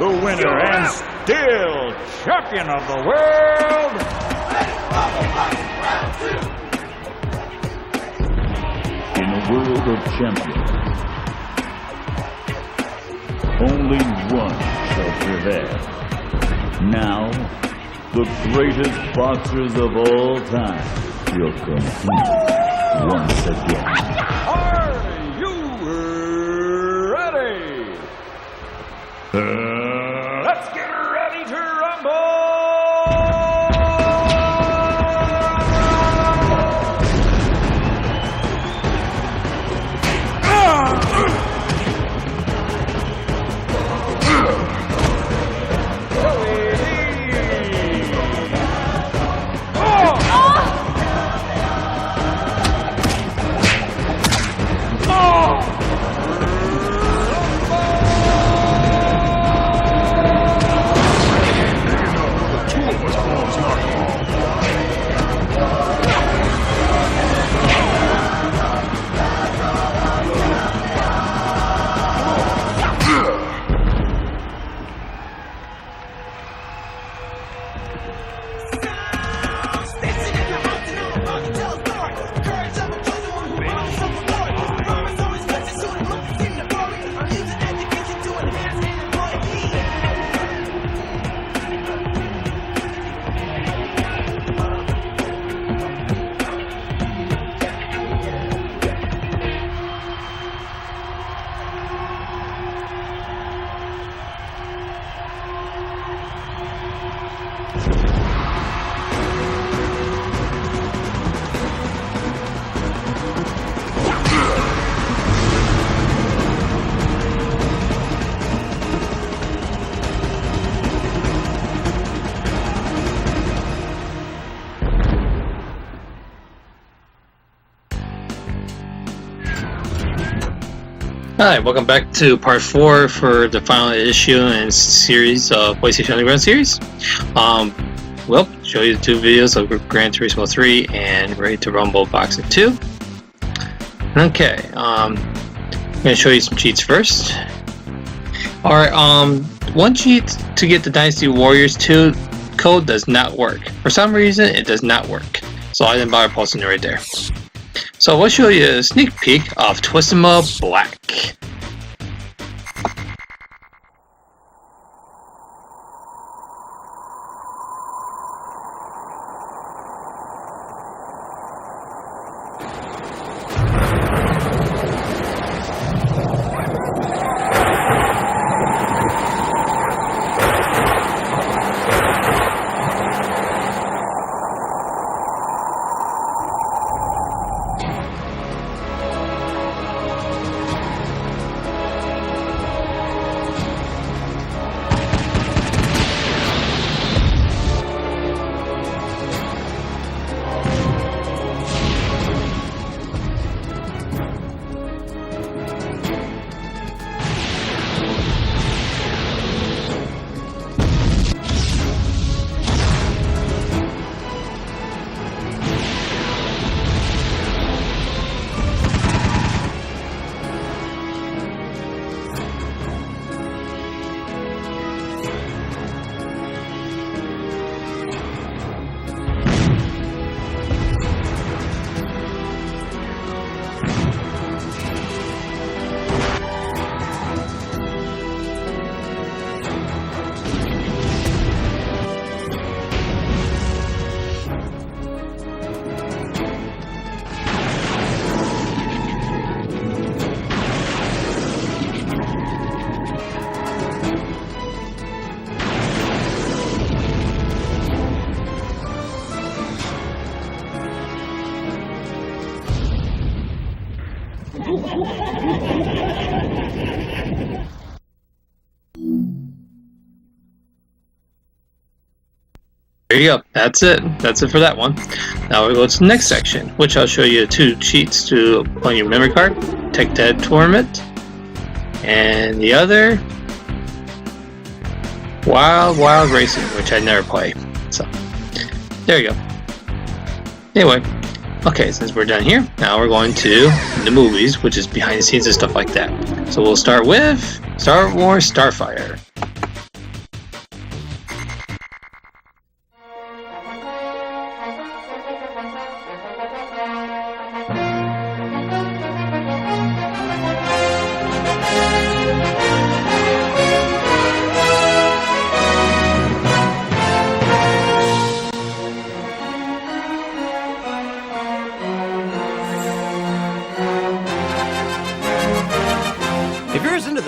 the winner and still champion of the world, in a world of champions, only one shall prevail. Now, the greatest boxers of all time will compete once again. Are you ready? Let's get ready to rumble! Hi, welcome back to part 4 for the final issue and series of PlayStation Underground series. We'll show you the 2 videos of Gran Turismo 3 and Ready to Rumble Boxing 2. Okay, I'm going to show you some cheats first. Alright, one cheat to get the Dynasty Warriors 2 code does not work. For some reason, it does not work. So I didn't bother posting it right there. So we'll show you a sneak peek of Twistima Black. There you go. That's it. That's it for that one. Now we go to the next section, which I'll show you 2 cheats to on your memory card. Tech Dead Tournament, and the other Wild Racing, which I never play. So there you go. Anyway, okay, since we're done here, now we're going to the movies, which is behind the scenes and stuff like that. So we'll start with Star Wars Starfire.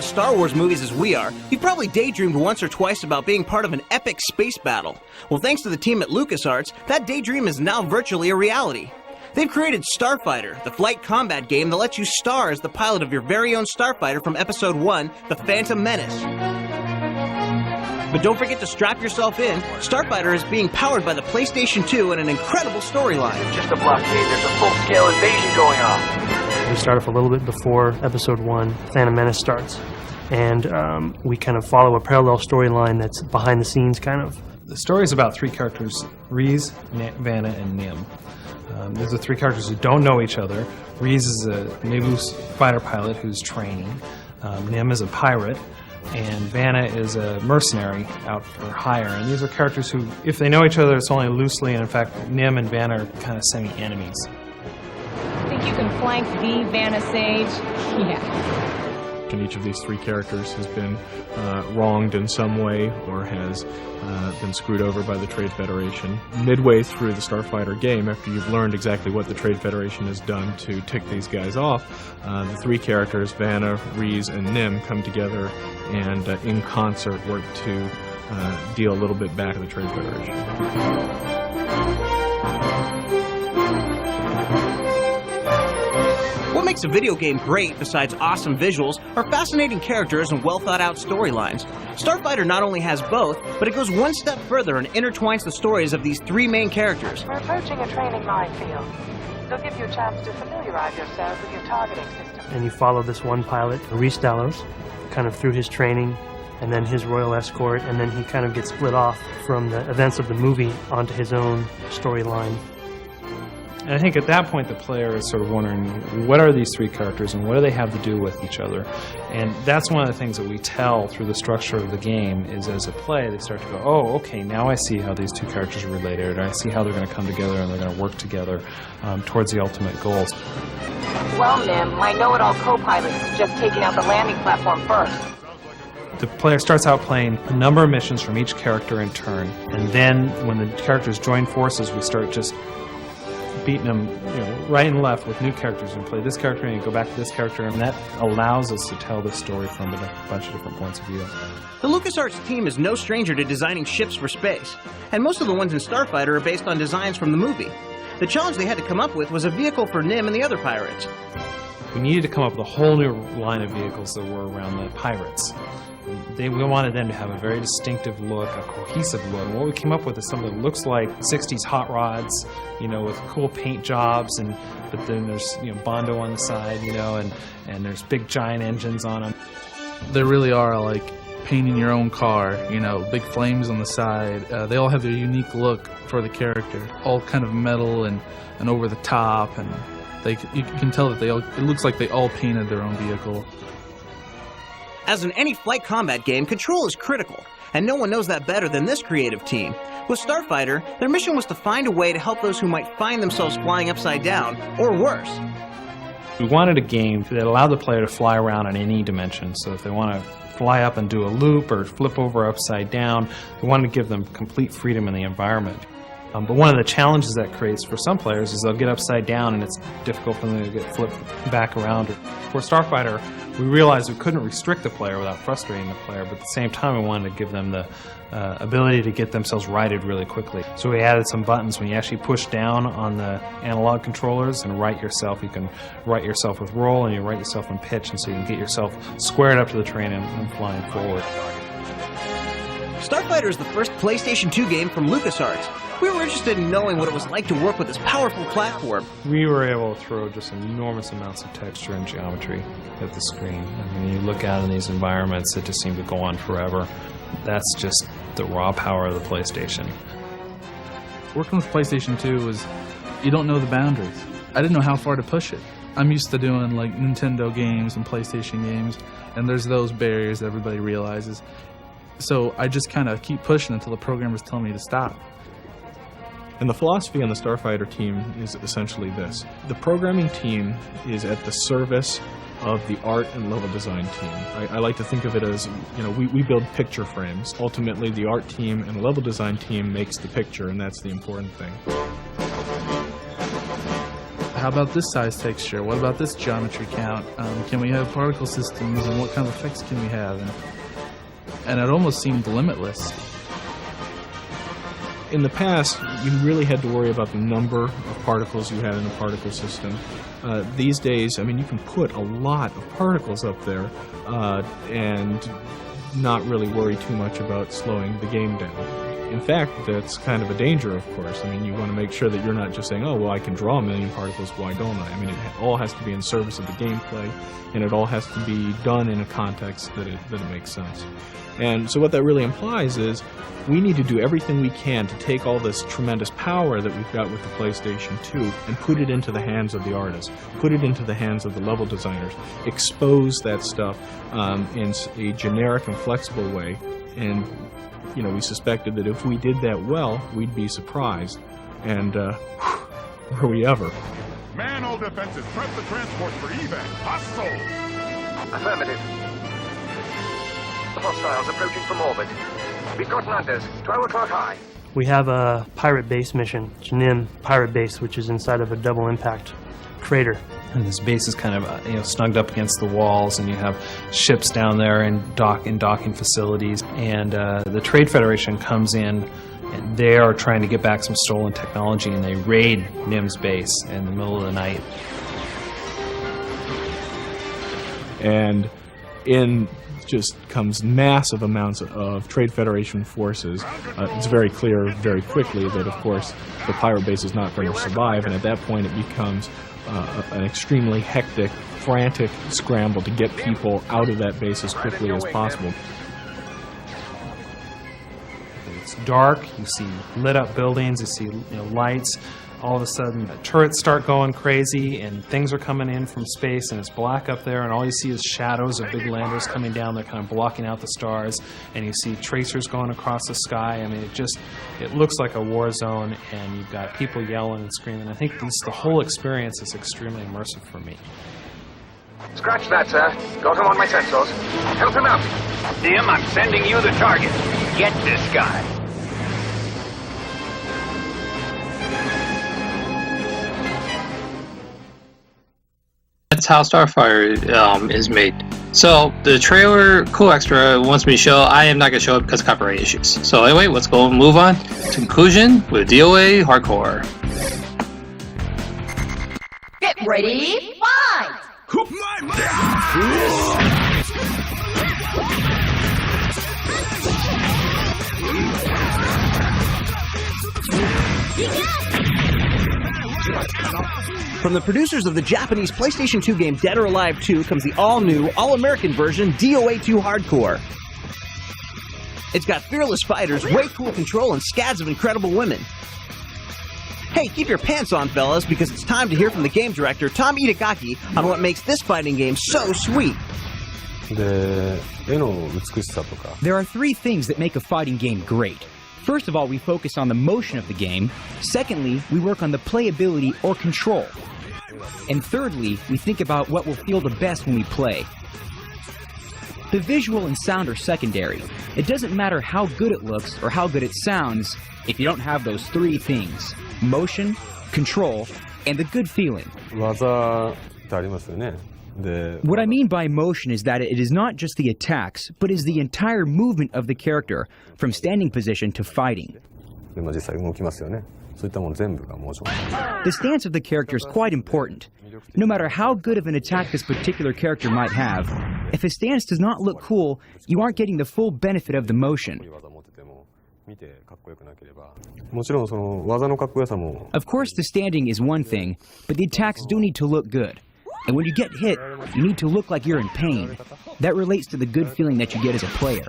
Star Wars movies as we are, you've probably daydreamed once or twice about being part of an epic space battle. Well, thanks to the team at LucasArts, that daydream is now virtually a reality. They've created Starfighter, the flight combat game that lets you star as the pilot of your very own starfighter from Episode 1, The Phantom Menace. But don't forget to strap yourself in. Starfighter is being powered by the PlayStation 2 and an incredible storyline. Just a blockade, there's a full-scale invasion going on. We start off a little bit before Episode 1, Phantom Menace starts. And we kind of follow a parallel storyline that's behind the scenes, kind of. The story is about three characters, Reese, Vanna, and Nim. These are three characters who don't know each other. Reese is a Naboo fighter pilot who's training. Nim is a pirate. And Vanna is a mercenary out for hire. And these are characters who, if they know each other, it's only loosely, and in fact, Nim and Vanna are kind of semi-enemies. Think you can flank the Vanna Sage? Yeah. And each of these three characters has been wronged in some way or has been screwed over by the Trade Federation. Midway through the Starfighter game, after you've learned exactly what the Trade Federation has done to tick these guys off, the three characters, Vanna, Reese, and Nim, come together and in concert work to deal a little bit back to the Trade Federation. What makes a video game great, besides awesome visuals, are fascinating characters and well-thought-out storylines. Starfighter not only has both, but it goes one step further and intertwines the stories of these three main characters. We're approaching a training minefield. They'll give you a chance to familiarize yourself with your targeting system. And you follow this one pilot, Reese Dallos, kind of through his training, and then his royal escort, and then he kind of gets split off from the events of the movie onto his own storyline. And I think at that point the player is sort of wondering, what are these three characters and what do they have to do with each other? And that's one of the things that we tell through the structure of the game is as a play they start to go, oh, okay, now I see how these two characters are related. I see how they're going to come together and they're going to work together towards the ultimate goals. Well, Nim, my know-it-all co-pilot is just taking out the landing platform first. The player starts out playing a number of missions from each character in turn, and then when the characters join forces, we start just beating them, right and left with new characters, and play this character and go back to this character, and that allows us to tell the story from a bunch of different points of view. The LucasArts team is no stranger to designing ships for space, and most of the ones in Starfighter are based on designs from the movie. The challenge they had to come up with was a vehicle for Nim and the other pirates. We needed to come up with a whole new line of vehicles that were around the pirates. We wanted them to have a very distinctive look, a cohesive look. And what we came up with is something that looks like 60s hot rods, with cool paint jobs, but then there's Bondo on the side, and there's big giant engines on them. They really are like painting your own car, big flames on the side. They all have their unique look for the character, all kind of metal and over the top, and you can tell that it looks like they all painted their own vehicle. As in any flight combat game, control is critical, and no one knows that better than this creative team. With Starfighter, their mission was to find a way to help those who might find themselves flying upside down, or worse. We wanted a game that allowed the player to fly around in any dimension, so if they want to fly up and do a loop or flip over upside down, we wanted to give them complete freedom in the environment. But one of the challenges that creates for some players is they'll get upside down and it's difficult for them to get flipped back around. For Starfighter, we realized we couldn't restrict the player without frustrating the player, but at the same time we wanted to give them the ability to get themselves righted really quickly. So we added some buttons. When you actually push down on the analog controllers and right yourself, you can right yourself with roll and you right yourself in pitch, and so you can get yourself squared up to the terrain and flying forward. Starfighter is the first PlayStation 2 game from LucasArts. We were interested in knowing what it was like to work with this powerful platform. We were able to throw just enormous amounts of texture and geometry at the screen. And when you look out in these environments, it just seemed to go on forever. That's just the raw power of the PlayStation. Working with PlayStation 2 was, you don't know the boundaries. I didn't know how far to push it. I'm used to doing like Nintendo games and PlayStation games, and there's those barriers that everybody realizes. So I just kind of keep pushing until the programmers tell me to stop. And the philosophy on the Starfighter team is essentially this. The programming team is at the service of the art and level design team. I like to think of it as, we build picture frames. Ultimately, the art team and the level design team makes the picture, and that's the important thing. How about this size texture? What about this geometry count? Can we have particle systems, and what kind of effects can we have? And it almost seemed limitless. In the past, you really had to worry about the number of particles you had in a particle system. These days, I mean, you can put a lot of particles up there and not really worry too much about slowing the game down. In fact, that's kind of a danger, of course. I mean, you want to make sure that you're not just saying, oh, well, I can draw a million particles, why don't I? I mean, it all has to be in service of the gameplay, and it all has to be done in a context that it makes sense. And so what that really implies is we need to do everything we can to take all this tremendous power that we've got with the PlayStation 2 and put it into the hands of the artists, put it into the hands of the level designers, expose that stuff in a generic and flexible way. And you know, we suspected that if we did that well, we'd be surprised. And, were we ever? Man all defenses, prep the transport for evac. Hostile! Affirmative. Hostiles approaching from orbit. We've got landers, 12 o'clock high. We have a pirate base mission, Janim Pirate Base, which is inside of a double impact crater. And this base is kind of snugged up against the walls, and you have ships down there and docking facilities. And the Trade Federation comes in, and they are trying to get back some stolen technology, and they raid NIM's base in the middle of the night. And in just comes massive amounts of Trade Federation forces. It's very clear very quickly that, of course, the pirate base is not going to survive, and at that point it becomes an extremely hectic, frantic scramble to get people out of that base as quickly as possible. It's dark, you see lit up buildings, you see lights. All of a sudden the turrets start going crazy and things are coming in from space, and it's black up there, and all you see is shadows of big landers coming down. They're kind of blocking out the stars, and you see tracers going across the sky. I mean, it looks like a war zone, and you've got people yelling and screaming. I think the whole experience is extremely immersive for me. Scratch that, sir. Got him on my sensors. Help him out. Dim, I'm sending you the target. Get this guy. That's how Starfighter is made. So the trailer, cool extra, wants me to show. I am not going to show it because of copyright issues. So anyway, let's go and move on to conclusion with DOA Hardcore. Get ready, fight! From the producers of the Japanese PlayStation 2 game Dead or Alive 2 comes the all-new, all-American version DOA 2 Hardcore. It's got fearless fighters, way cool control, and scads of incredible women. Hey, keep your pants on, fellas, because it's time to hear from the game director, Tom Itagaki, on what makes this fighting game so sweet. There are three things that make a fighting game great. First of all, we focus on the motion of the game. Secondly, we work on the playability or control. And thirdly, we think about what will feel the best when we play. The visual and sound are secondary. It doesn't matter how good it looks or how good it sounds if you don't have those three things: motion, control, and the good feeling. What I mean by motion is that it is not just the attacks, but is the entire movement of the character, from standing position to fighting. The stance of the character is quite important. No matter how good of an attack this particular character might have, if his stance does not look cool, you aren't getting the full benefit of the motion. Of course, the standing is one thing, but the attacks do need to look good. And when you get hit, you need to look like you're in pain. That relates to the good feeling that you get as a player.